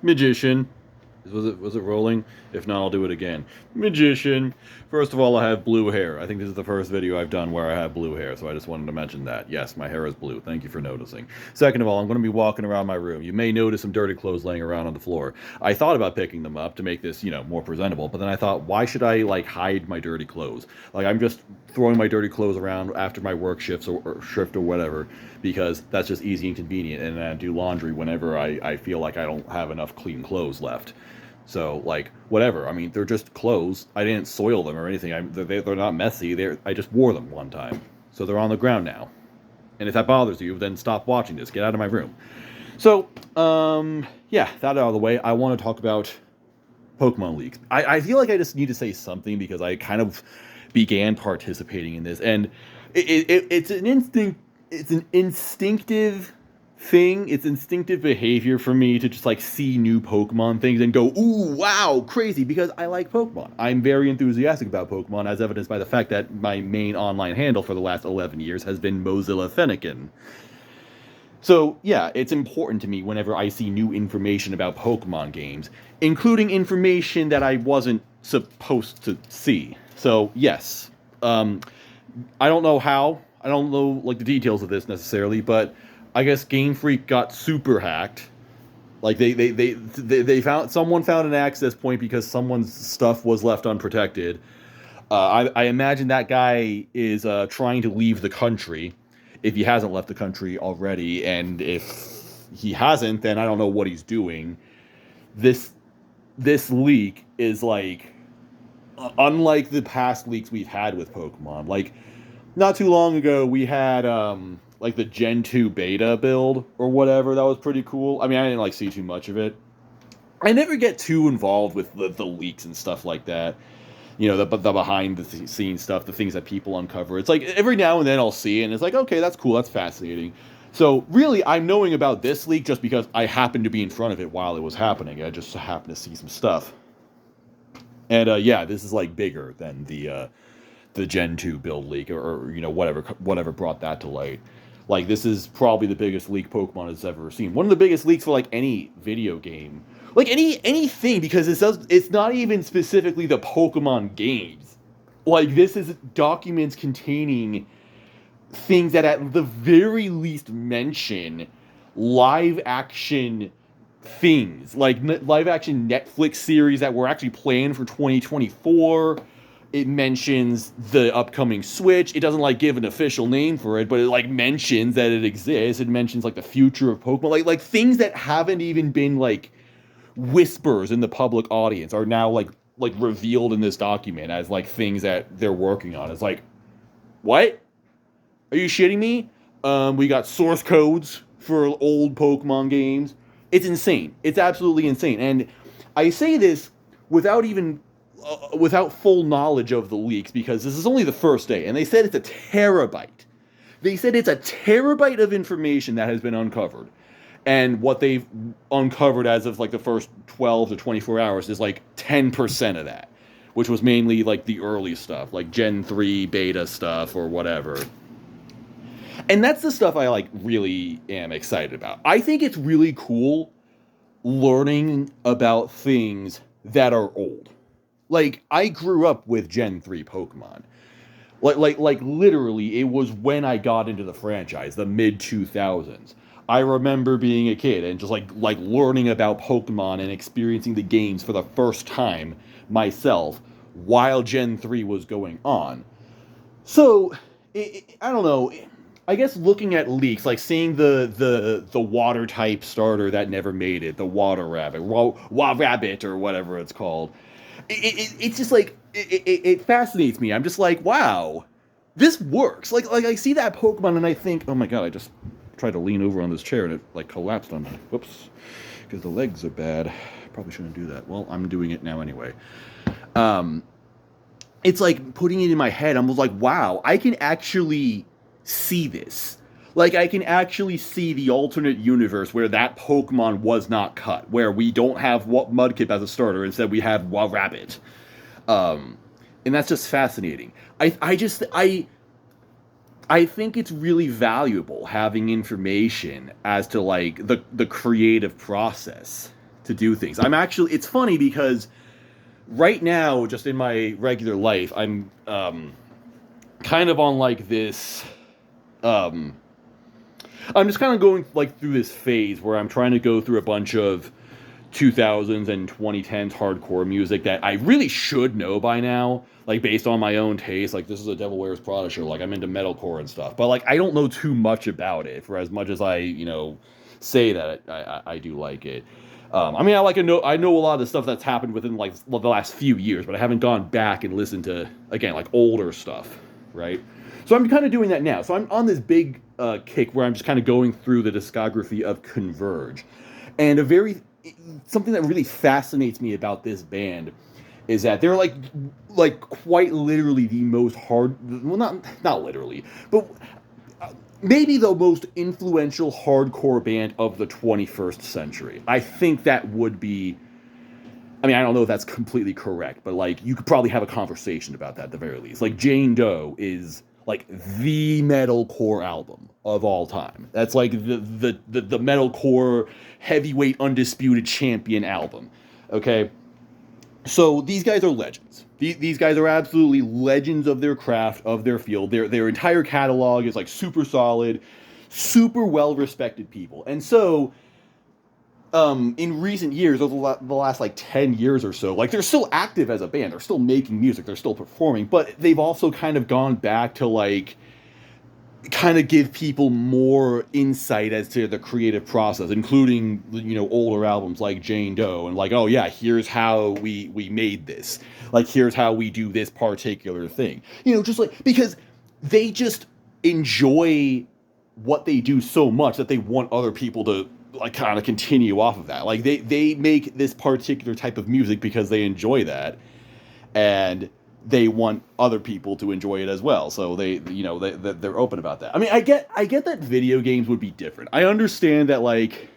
Magician. Was it rolling? If not, I'll do it again. Magician. First of all, I have blue hair. I think this is the first video I've done where I have blue hair, so I just wanted to mention that. Yes, my hair is blue. Thank you for noticing. Second of all, I'm going to be walking around my room. You may notice some dirty clothes laying around on the floor. I thought about picking them up to make this, more presentable, but then I thought, why should I, hide my dirty clothes? I'm just throwing my dirty clothes around after my work shifts or shift or whatever, because that's just easy and convenient, and I do laundry whenever I feel like I don't have enough clean clothes left. So, whatever. I mean, they're just clothes. I didn't soil them or anything. They're not messy. I just wore them one time. So they're on the ground now. And if that bothers you, then stop watching this. Get out of my room. So, yeah, that out of the way. I want to talk about Pokemon League. I feel like I just need to say something because I kind of began participating in this. And it's an instinct. It's an instinctive thing. It's instinctive behavior for me to just see new Pokemon things and go, ooh, wow, crazy, because I like Pokemon. I'm very enthusiastic about Pokemon, as evidenced by the fact that my main online handle for the last 11 years has been Mozilla Fennekin. So, yeah, it's important to me whenever I see new information about Pokemon games, including information that I wasn't supposed to see. So, yes. I don't know how. I don't know, the details of this necessarily, but I guess Game Freak got super hacked. Someone found an access point because someone's stuff was left unprotected. I imagine that guy is trying to leave the country, if he hasn't left the country already, and if he hasn't, then I don't know what he's doing. This leak is unlike the past leaks we've had with Pokemon. Not too long ago, we had the Gen 2 beta build or whatever. That was pretty cool. I mean, I didn't see too much of it. I never get too involved with the leaks and stuff like that. The behind the scenes stuff, the things that people uncover. It's every now and then I'll see it and it's okay, that's cool, that's fascinating. So really, I'm knowing about this leak just because I happened to be in front of it while it was happening. I just happened to see some stuff. And yeah, this is bigger than the Gen 2 build leak or whatever brought that to light. This is probably the biggest leak Pokemon has ever seen. One of the biggest leaks for any video game, anything, because it's not even specifically the Pokemon games. This is documents containing things that at the very least mention live action things, live action Netflix series that were actually planned for 2024. It mentions the upcoming Switch. It doesn't give an official name for it, but it mentions that it exists. It mentions the future of Pokemon, things that haven't even been whispers in the public audience are now revealed in this document as things that they're working on. It's what? Are you shitting me? We got source codes for old Pokemon games. It's insane. It's absolutely insane. And I say this without full knowledge of the leaks, because this is only the first day, and they said it's a terabyte. They said it's a terabyte of information that has been uncovered, and what they've uncovered as of the first 12 to 24 hours is 10% of that, which was mainly the early stuff, Gen 3 beta stuff or whatever. And that's the stuff I really am excited about. I think it's really cool learning about things that are old. I grew up with Gen 3 Pokemon. Literally, it was when I got into the franchise, the mid-2000s. I remember being a kid and just, learning about Pokemon and experiencing the games for the first time myself while Gen 3 was going on. So, I don't know. I guess looking at leaks, seeing the water-type starter that never made it, the Water Rabbit, Rabbit, or whatever it's called, it's just it fascinates me. I'm just wow, this works. I see that Pokemon and I think, oh my god, I just tried to lean over on this chair and it collapsed on me. Whoops, because the legs are bad. Probably shouldn't do that. Well, I'm doing it now anyway. It's putting it in my head. I'm wow, I can actually see this. I can actually see the alternate universe where that Pokemon was not cut, where we don't have Mudkip as a starter, instead we have Rabbit. And that's just fascinating. I think it's really valuable having information as to the creative process to do things. It's funny because right now, just in my regular life, I'm kind of on like this. I'm just kind of going like through this phase where I'm trying to go through a bunch of 2000s and 2010s hardcore music that I really should know by now, like based on my own taste. Like this is a Devil Wears Prada show. Like I'm into metalcore and stuff, but like I don't know too much about it for as much as I say that I do like it. I mean, I know a lot of the stuff that's happened within like the last few years, but I haven't gone back and listened to again like older stuff, right? So I'm kind of doing that now. So I'm on this big kick where I'm just kind of going through the discography of Converge, and something that really fascinates me about this band is that they're like quite literally the most not literally, but maybe the most influential hardcore band of the 21st century. I think that would be. I mean, I don't know if that's completely correct, but like you could probably have a conversation about that at the very least. Like Jane Doe is like the metalcore album of all time. That's like the metalcore heavyweight undisputed champion album. Okay, so these guys are legends. These guys are absolutely legends of their craft, of their field. Their entire catalog is like super solid, super well respected people, and so. In recent years, over the last like 10 years or so, like they're still active as a band. They're still making music. They're still performing, but they've also kind of gone back to like kind of give people more insight as to the creative process, including older albums like Jane Doe and like, oh yeah, here's how we made this. Like here's how we do this particular thing. Just like because they just enjoy what they do so much that they want other people to like kind of continue off of that. Like they make this particular type of music because they enjoy that, and they want other people to enjoy it as well. So they're open about that. I mean, I get that video games would be different. I understand that like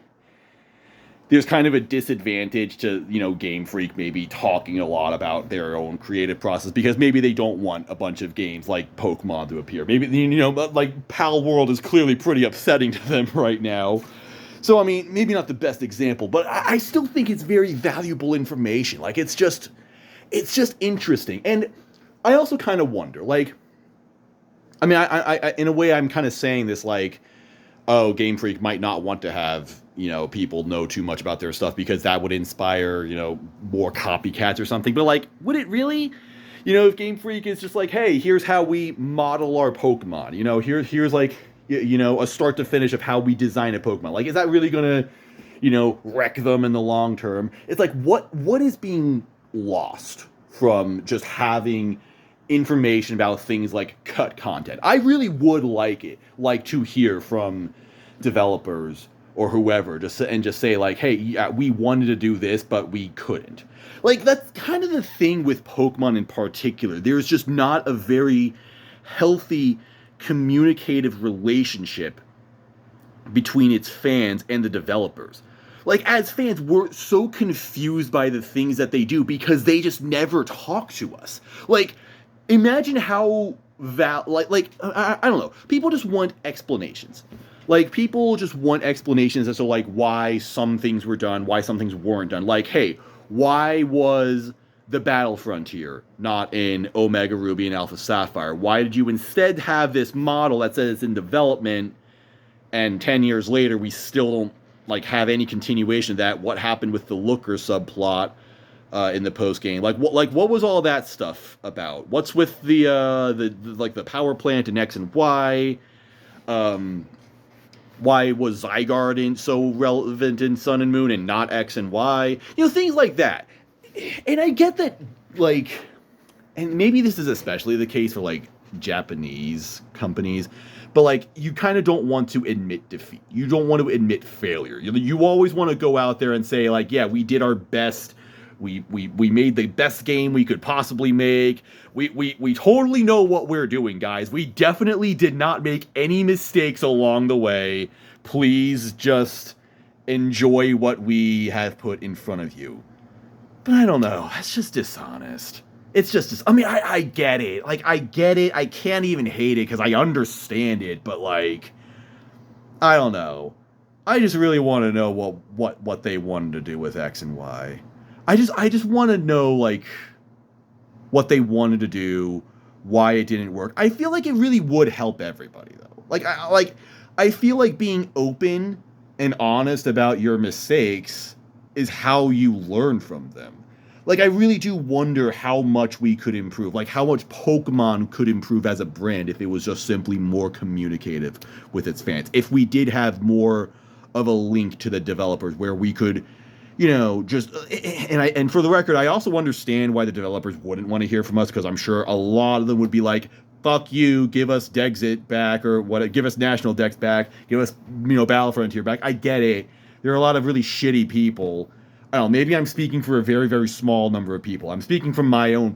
there's kind of a disadvantage to Game Freak maybe talking a lot about their own creative process because maybe they don't want a bunch of games like Pokemon to appear. Maybe like Pal World is clearly pretty upsetting to them right now. So, I mean, maybe not the best example, but I still think it's very valuable information. Like, it's just interesting. And I also kind of wonder, like, I mean, I in a way, I'm kind of saying this, like, oh, Game Freak might not want to have, people know too much about their stuff because that would inspire, more copycats or something. But, like, would it really? If Game Freak is just like, hey, here's how we model our Pokemon. Here's like... a start to finish of how we design a Pokemon. Like, is that really gonna, wreck them in the long term? It's like, what is being lost from just having information about things like cut content? I really would like to hear from developers or whoever, just say like, hey, yeah, we wanted to do this, but we couldn't. Like, that's kind of the thing with Pokemon in particular. There's just not a very healthy communicative relationship between its fans and the developers. Like, as fans, we're so confused by the things that they do because they just never talk to us. Like, imagine how I don't know. People just want explanations. Like, people just want explanations as to like why some things were done, why some things weren't done. Like, hey, why was the Battle Frontier not in Omega Ruby and Alpha Sapphire? Why did you instead have this model that says it's in development, and 10 years later we still don't like have any continuation of that? What happened with the Looker subplot in the post game? Like what was all that stuff about? What's with the power plant in X and Y? Why was Zygarde so relevant in Sun and Moon and not X and Y? Things like that. And I get that, like, and maybe this is especially the case for, like, Japanese companies, but, like, you kind of don't want to admit defeat. You don't want to admit failure. You always want to go out there and say, like, yeah, we did our best. We made the best game we could possibly make. We totally know what we're doing, guys. We definitely did not make any mistakes along the way. Please just enjoy what we have put in front of you. But I don't know. That's just dishonest. It's just... I mean, I get it. Like, I get it. I can't even hate it because I understand it. But, like... I don't know. I just really want to know what they wanted to do with X and Y. I just want to know like what they wanted to do, why it didn't work. I feel like it really would help everybody though. I feel like being open and honest about your mistakes is how you learn from them. Like I really do wonder how much we could improve, like how much Pokemon could improve as a brand if it was just simply more communicative with its fans. If we did have more of a link to the developers where we could, you know, just and for the record, I also understand why the developers wouldn't want to hear from us because I'm sure a lot of them would be like, "Fuck you, give us Dexit back or what? Give us National Dex back, give us Battle Frontier back." I get it. There are a lot of really shitty people. I don't know. Maybe I'm speaking for a very very small number of people. I'm speaking from my own.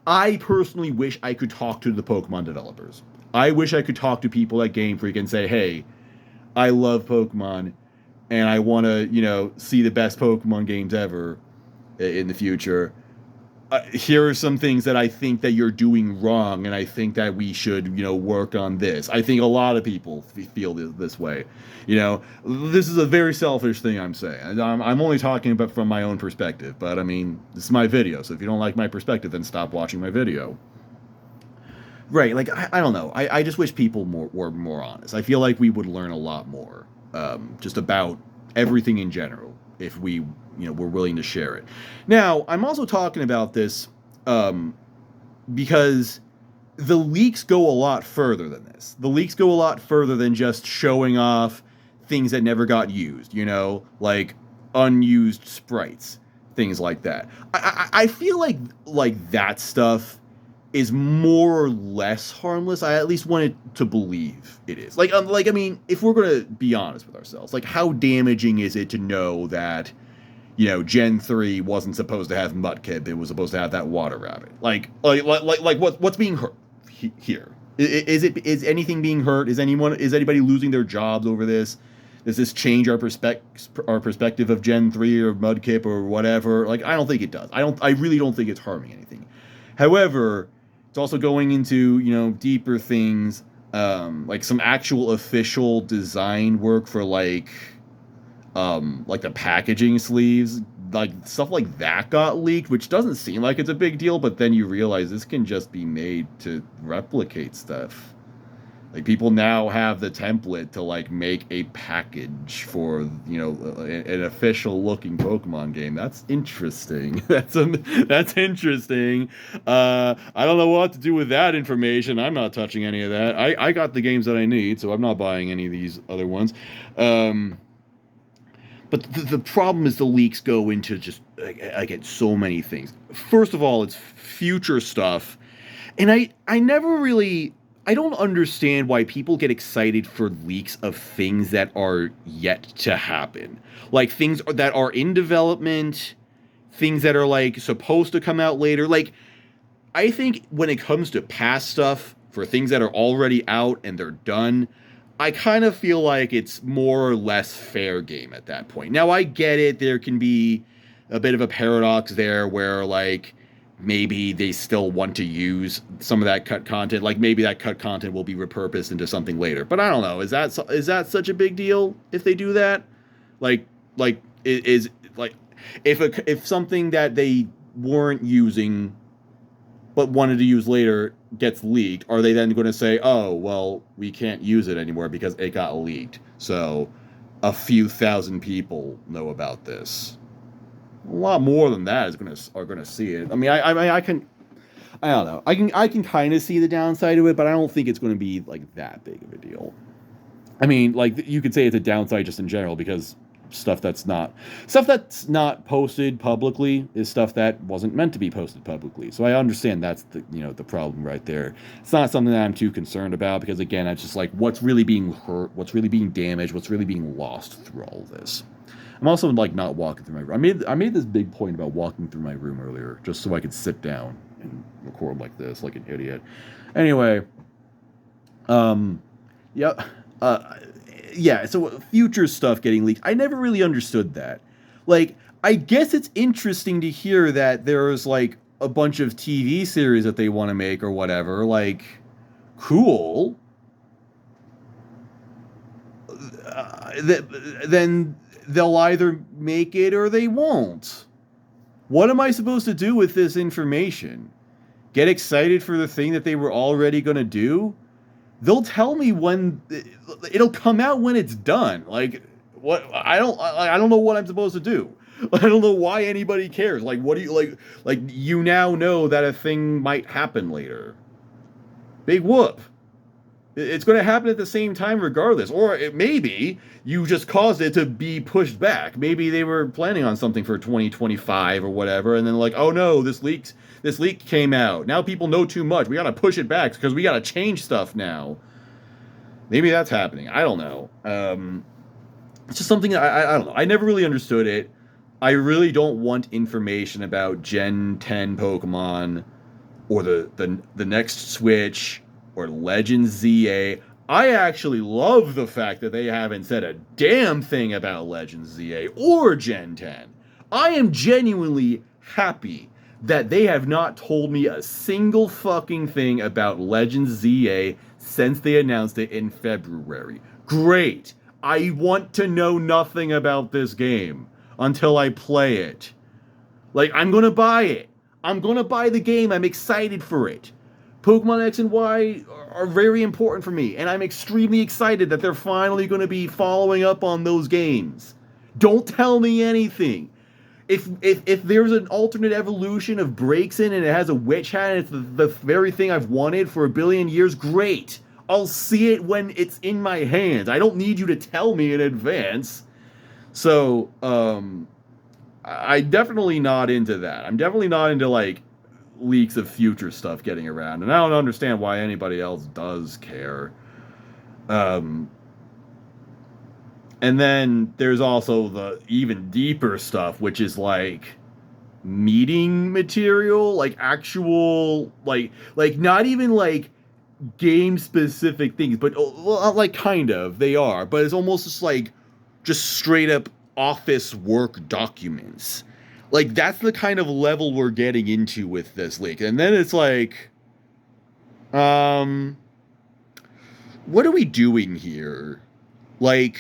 I personally wish I could talk to the Pokemon developers. I wish I could talk to people at Game Freak and say, "Hey, I love Pokemon, and I want to, see the best Pokemon games ever in the future. Here are some things that I think that you're doing wrong, and I think that we should, work on this." I think a lot of people feel this way. This is a very selfish thing I'm saying. I'm only talking about from my own perspective, but I mean, this is my video, so if you don't like my perspective, then stop watching my video. Right, like, I don't know. I just wish people were more honest. I feel like we would learn a lot more just about everything in general if we, were willing to share it. Now, I'm also talking about this because the leaks go a lot further than this. The leaks go a lot further than just showing off things that never got used, like unused sprites, things like that. I feel like that stuff is more or less harmless. I at least wanted to believe it is. I mean, if we're gonna be honest with ourselves, like, how damaging is it to know that, Gen 3 wasn't supposed to have Mudkip, it was supposed to have that water rabbit? What's being hurt here? Is anything being hurt? Is anybody losing their jobs over this? Does this change our perspective of Gen 3 or Mudkip or whatever? Like, I don't think it does. I really don't think it's harming anything. However, it's also going into, deeper things, like some actual official design work for like the packaging sleeves, like stuff like that got leaked, which doesn't seem like it's a big deal, but then you realize this can just be made to replicate stuff. Like, people now have the template to like make a package for an official looking Pokemon game. That's interesting. That's interesting. I don't know what to do with that information. I'm not touching any of that. I got the games that I need, so I'm not buying any of these other ones. But the problem is the leaks go into just get so many things. First of all, it's future stuff, and I never really. I don't understand why people get excited for leaks of things that are yet to happen. Like, things that are in development, things that are, like, supposed to come out later. Like, I think when it comes to past stuff, for things that are already out and they're done, I kind of feel like it's more or less fair game at that point. Now, I get it. There can be a bit of a paradox there where, like, maybe they still want to use some of that cut content. Like, maybe that cut content will be repurposed into something later. But I don't know. Is that such a big deal if they do that? Is if something that they weren't using but wanted to use later gets leaked, are they then going to say, "Oh, well, we can't use it anymore because it got leaked, so a few thousand people know about this"? A lot more than that are gonna see it. I mean, I don't know. I can kind of see the downside of it, but I don't think it's going to be like that big of a deal. I mean, like, you could say it's a downside just in general because stuff that's not posted publicly is stuff that wasn't meant to be posted publicly. So I understand that's the problem right there. It's not something that I'm too concerned about because, again, it's just like what's really being hurt, what's really being damaged, what's really being lost through all this. I'm also like not walking through my room. I made this big point about walking through my room earlier, just so I could sit down and record like this, like an idiot. Anyway, yeah, So future stuff getting leaked. I never really understood that. Like, I guess it's interesting to hear that there's like a bunch of TV series that they want to make or whatever. Like, cool. then they'll either make it or they won't. What am I supposed to do with this information? Get excited for the thing that they were already going to do? They'll tell me when it'll come out when it's done. Like, what? I don't know what I'm supposed to do. I don't know why anybody cares. Like, what do you like you now know that a thing might happen later. Big whoop. It's going to happen at the same time regardless. Or maybe you just caused it to be pushed back. Maybe they were planning on something for 2025 or whatever, and then like, oh no, this leak came out. Now people know too much. We got to push it back because we got to change stuff now. Maybe that's happening. I don't know. It's just something I don't know. I never really understood it. I really don't want information about Gen 10 Pokemon or the next Switch or Legends ZA. I actually love the fact that they haven't said a damn thing about Legends ZA or Gen 10. I am genuinely happy that they have not told me a single fucking thing about Legends ZA since they announced it in February. Great. I want to know nothing about this game until I play it. Like, I'm gonna buy it. I'm gonna buy the game. I'm excited for it. Pokemon X and Y are very important for me, and I'm extremely excited that they're finally going to be following up on those games. Don't tell me anything. If there's an alternate evolution of Braixen and it has a witch hat and it's the very thing I've wanted for a billion years, great. I'll see it when it's in my hands. I don't need you to tell me in advance. So, I'm definitely not into that. I'm definitely not into, like, leaks of future stuff getting around, and I don't understand why anybody else does care. And then there's also the even deeper stuff, which is like meeting material, like actual, like not even like game specific things, but like kind of they are, but it's almost just straight up office work documents. Like, that's the kind of level we're getting into with this leak. And then it's like, what are we doing here? Like,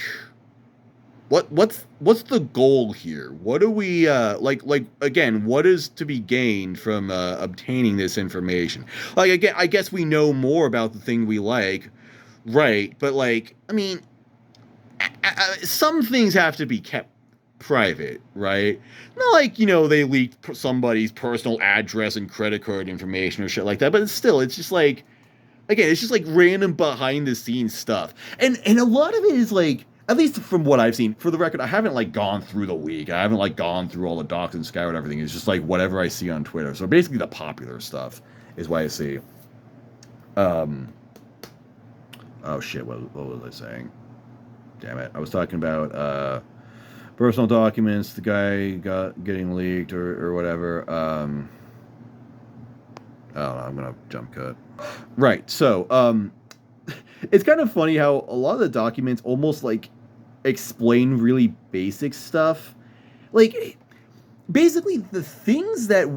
what's the goal here? What are we, again, what is to be gained from obtaining this information? Like, again, I guess we know more about the thing we like, right? But, like, I mean, some things have to be kept private, right? Not like, they leaked somebody's personal address and credit card information or shit like that, but it's just like, again, it's just like random behind the scenes stuff. And a lot of it is like, at least from what I've seen, for the record, I haven't like gone through the leak. I haven't like gone through all the docs and scoured everything. It's just like whatever I see on Twitter. So basically the popular stuff is what I see. Oh shit, what was I saying? Damn it. I was talking about, personal documents, the guy getting leaked or whatever. I don't know, I'm gonna jump cut. Right, so, it's kind of funny how a lot of the documents almost, like, explain really basic stuff. Like, basically, the things that...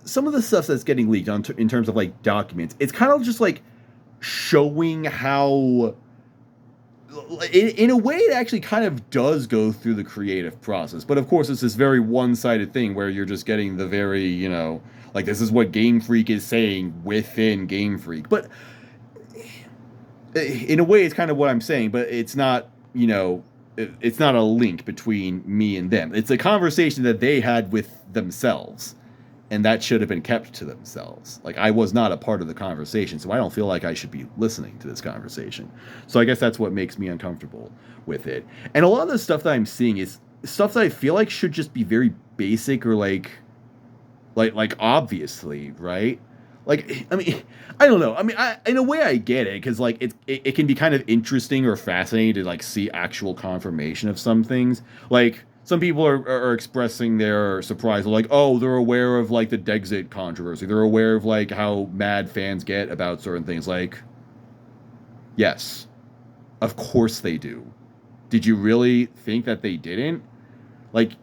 Some of the stuff that's getting leaked in terms of, like, documents, it's kind of just, like, showing how... In a way, it actually kind of does go through the creative process. But, of course, it's this very one-sided thing where you're just getting the very, like, this is what Game Freak is saying within Game Freak. But in a way, it's kind of what I'm saying, but it's not, it's not a link between me and them. It's a conversation that they had with themselves, and that should have been kept to themselves. Like, I was not a part of the conversation, so I don't feel like I should be listening to this conversation. So I guess that's what makes me uncomfortable with it. And a lot of the stuff that I'm seeing is stuff that I feel like should just be very basic or like obviously, right? Like, I mean, I don't know. I mean, in a way I get it, because, like, it can be kind of interesting or fascinating to, like, see actual confirmation of some things. Like, some people are expressing their surprise, like, oh, they're aware of, like, the Dexit controversy. They're aware of, like, how mad fans get about certain things. Like, yes, of course they do. Did you really think that they didn't? Like,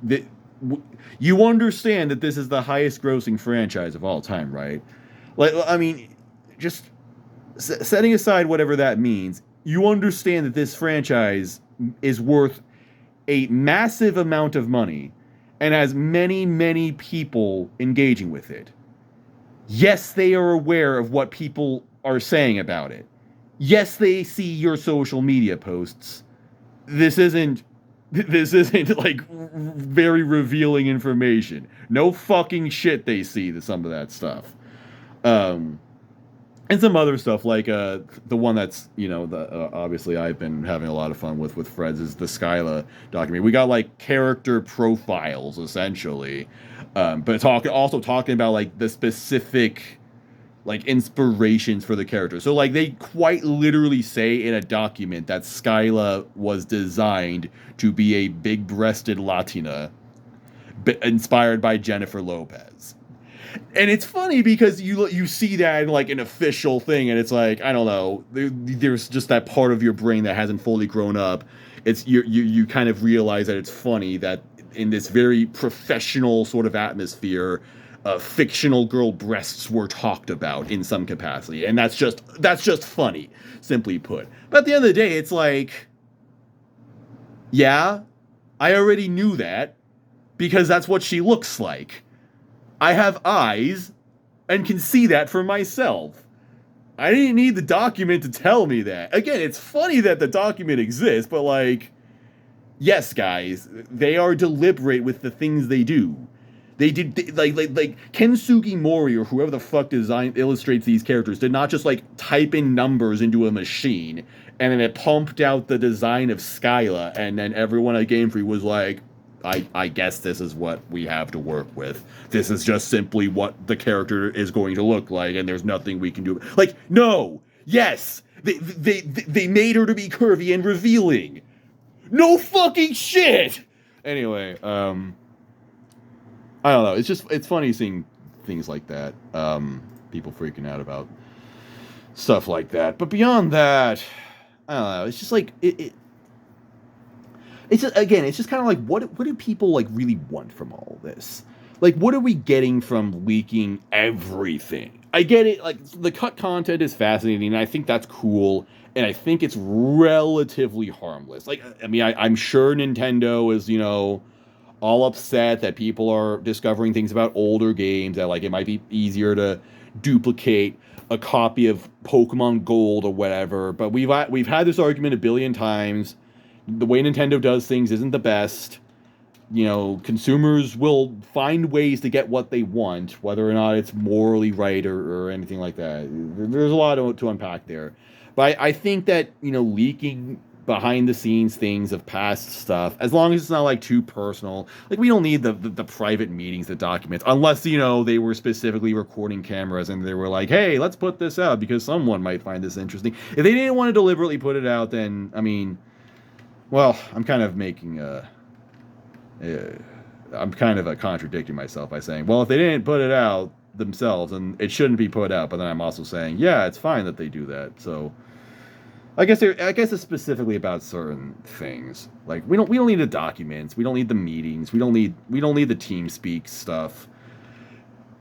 you understand that this is the highest grossing franchise of all time, right? Like, I mean, just setting aside whatever that means, you understand that this franchise is worth a massive amount of money and has many, many people engaging with it. Yes, they are aware of what people are saying about it. Yes, they see your social media posts. This isn't like very revealing information. No fucking shit they see some of that stuff. And some other stuff like the one that's obviously I've been having a lot of fun with Fred's is the Skyla documentary. We got like character profiles essentially, but also talking about like the specific like inspirations for the character. So like they quite literally say in a document that Skyla was designed to be a big-breasted Latina, inspired by Jennifer Lopez. And it's funny because you see that in like an official thing, and it's like, I don't know, there's just that part of your brain that hasn't fully grown up. It's you kind of realize that it's funny that in this very professional sort of atmosphere, fictional girl breasts were talked about in some capacity, and that's just funny, simply put. But at the end of the day, it's like, yeah, I already knew that because that's what she looks like. I have eyes and can see that for myself. I didn't need the document to tell me that. Again, it's funny that the document exists, but like, yes, guys, they are deliberate with the things they do. They did like Ken Sugimori or whoever the fuck illustrates these characters did not just like type in numbers into a machine and then it pumped out the design of Skyla, and then everyone at Game Freak was like, I guess this is what we have to work with. This is just simply what the character is going to look like, and there's nothing we can do. Like, no, yes, they made her to be curvy and revealing. No fucking shit. Anyway, I don't know. It's funny seeing things like that. People freaking out about stuff like that. But beyond that, I don't know. It's just like it's just kind of like what do people like really want from all this? Like, what are we getting from leaking everything? I get it. Like, the cut content is fascinating, and I think that's cool, and I think it's relatively harmless. Like, I mean, I'm sure Nintendo is, all upset that people are discovering things about older games, that, like, it might be easier to duplicate a copy of Pokemon Gold or whatever, but we've had this argument a billion times. The way Nintendo does things isn't the best. Consumers will find ways to get what they want, whether or not it's morally right or anything like that. There's a lot to unpack there. But I think that, leaking behind the scenes things of past stuff, as long as it's not like too personal, like we don't need the private meetings, the documents, unless, they were specifically recording cameras and they were like, hey, let's put this out because someone might find this interesting. If they didn't want to deliberately put it out, then, I mean, well, I'm kind of contradicting myself by saying, well, if they didn't put it out themselves, and it shouldn't be put out, but then I'm also saying, yeah, it's fine that they do that. So I guess it's specifically about certain things. Like we don't need the documents, we don't need the meetings, we don't need the TeamSpeak stuff.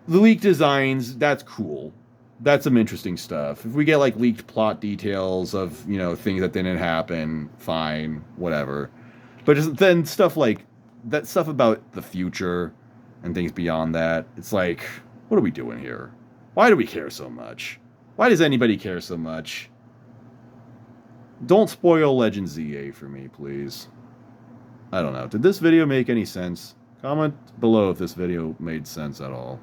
The leaked designs, that's cool. That's some interesting stuff. If we get like leaked plot details of, things that didn't happen, fine, whatever. But just then stuff like that stuff about the future and things beyond that, it's like, what are we doing here? Why do we care so much? Why does anybody care so much? Don't spoil Legend ZA for me, please. I don't know. Did this video make any sense? Comment below if this video made sense at all.